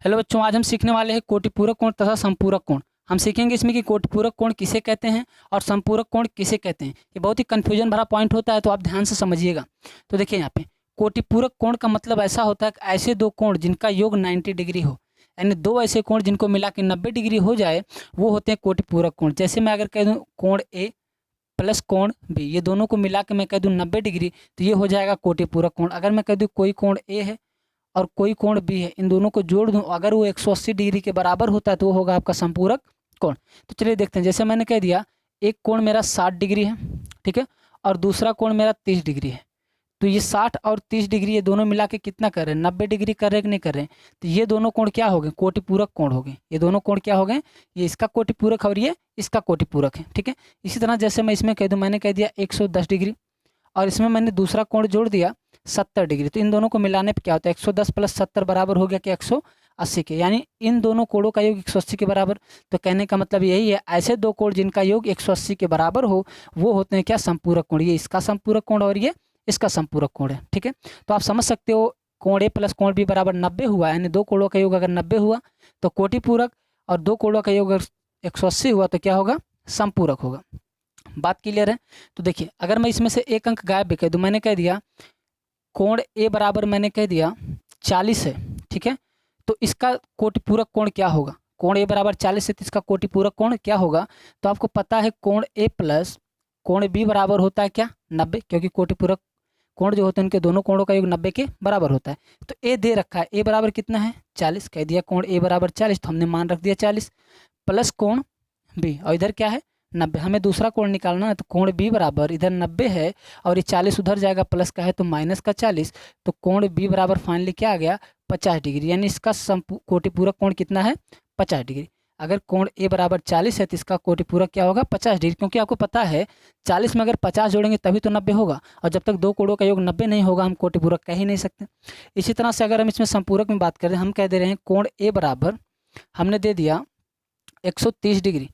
Hello बच्चों, आज हम सीखने वाले हैं कोटिपूरक कोण तथा संपूरक कोण। हम सीखेंगे इसमें कि कोटिपूरक कोण किसे कहते हैं और संपूरक कोण किसे कहते हैं। ये बहुत ही कन्फ्यूजन भरा पॉइंट होता है, तो आप ध्यान से समझिएगा। तो देखिए यहाँ पे कोटिपूरक कोण का मतलब ऐसा होता है कि ऐसे दो कोण जिनका योग 90 डिग्री हो, यानी दो ऐसे कोण जिनको मिला के 90 डिग्री हो जाए, वो होते हैं कोटिपूरक कोण। जैसे मैं अगर कह दूँ कोण ए प्लस कोण बी, ये दोनों को मिला के मैं कह दूँ 90 डिग्री, तो ये हो जाएगा कोटिपूरक कोण। अगर मैं कह दूँ कोई कोण ए है और कोई कोण बी है, इन दोनों को जोड़ दूं, अगर वो 180 डिग्री के बराबर होता है तो वो होगा आपका संपूरक कोण। तो चलिए देखते हैं। जैसे मैंने कह दिया एक कोण मेरा 60 डिग्री है, ठीक है, और दूसरा कोण मेरा 30 डिग्री है। तो ये 60 और 30 डिग्री ये दोनों मिला के कितना कर रहे हैं, 90 डिग्री कर रहे हैं कि नहीं कर रहे हैं। तो ये दोनों कोण क्या हो गए, कोटिपूरक कोण हो गए। ये दोनों कोण क्या हो गए, ये इसका कोटिपूरक और ये इसका कोटिपूरक है, ठीक है। इसी तरह जैसे मैं इसमें कह दूँ, मैंने कह दिया 110 डिग्री और इसमें मैंने दूसरा कोण जोड़ दिया 70 डिग्री, तो इन दोनों को मिलाने पे क्या होता है, 110 प्लस 70 बराबर हो गया कि 180 के, यानी इन दोनों कोणों का योग 180 के बराबर। तो कहने का मतलब यही है, ऐसे दो कोण जिनका योग 180 के बराबर हो वो होते हैं क्या, संपूरक कोण। ये इसका संपूरक कोण और ये इसका संपूरक कोण है, ठीक है। तो आप समझ सकते हो कोण ए प्लस कोण बी बराबर 90 हुआ, यानी दो कोणों का योग अगर 90 हुआ तो कोटिपूरक, और दो कोणों का योग अगर 180 हुआ तो क्या होगा, संपूरक होगा। बात क्लियर है। तो देखिए अगर मैं इसमें से एक अंक गायब भी कह दूं, मैंने कह दिया कोण ए बराबर मैंने कह दिया 40 है, ठीक है, तो इसका कोटिपूरक कोण क्या होगा, कोण ए बराबर 40 है तो इसका कोटिपूरक कोण क्या होगा। तो आपको पता है कोण ए प्लस कोण बी बराबर होता है क्या, 90, क्योंकि कोटिपूरक कोण जो होते हैं उनके दोनों कोणों का योग 90 के बराबर होता है। तो ए दे रखा है, ए बराबर कितना है 40, कह दिया कोण ए बराबर 40, तो हमने मान रख दिया 40 प्लस कोण बी, और इधर क्या है 90। हमें दूसरा कोण निकालना है, तो कोण बी बराबर इधर 90 है और ये 40 उधर जाएगा, प्लस का है तो माइनस का 40, तो कोण बी बराबर फाइनली क्या आ गया 50 डिग्री, यानी इसका कोटिपूरक कोण कितना है 50 डिग्री। अगर कोण ए बराबर 40 है तो इसका कोटिपूरक क्या होगा 50 डिग्री, क्योंकि आपको पता है 40 में अगर 50 जोड़ेंगे तभी तो 90 होगा, और जब तक दो कोणों का योग 90 नहीं होगा हम कोटिपूरक कह ही नहीं सकते। इसी तरह से अगर हम इसमें संपूरक में बात करें, हम कह दे रहे हैं कोण ए बराबर हमने दे दिया 130 डिग्री,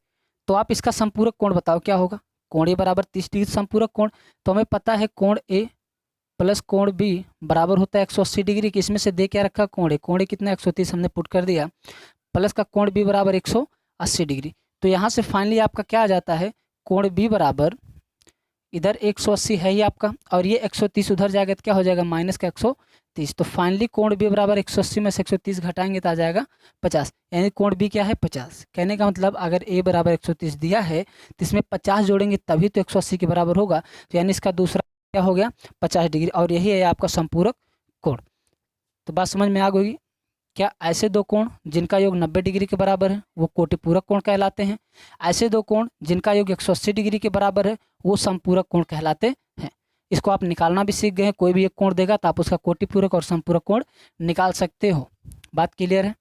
तो आप इसका संपूरक कोण बताओ क्या होगा, कोण ए बराबर 30 डिग्री संपूरक कोण। तो हमें पता है कोण ए प्लस कोण बी बराबर होता है 180 डिग्री की, इसमें से दे क्या रखा कोण ए कितना 130 हमने पुट कर दिया, प्लस का कोण बी बराबर 180 डिग्री। तो यहाँ से फाइनली आपका क्या आ जाता है, कोण बी बराबर इधर 180 है ही आपका, और ये 130 उधर जाएगा तो क्या हो जाएगा माइनस का 130। तो फाइनली कोण बी बराबर 180 में से 130 घटाएंगे तो आ जाएगा 50, यानी कोण बी क्या है 50। कहने का मतलब अगर ए बराबर 130 दिया है तो इसमें 50 जोड़ेंगे तभी तो 180 के बराबर होगा, तो यानी इसका दूसरा क्या हो गया 50 डिग्री, और यही है आपका संपूरक कोण। तो बात समझ में आ गई। क्या ऐसे दो कोण जिनका योग 90 डिग्री के बराबर है वो कोटिपूरक कोण कहलाते हैं, ऐसे दो कोण जिनका योग 180 डिग्री के बराबर है वो संपूरक कोण कहलाते हैं। इसको आप निकालना भी सीख गए हैं, कोई भी एक कोण देगा तो आप उसका कोटिपूरक और संपूरक कोण निकाल सकते हो। बात क्लियर है।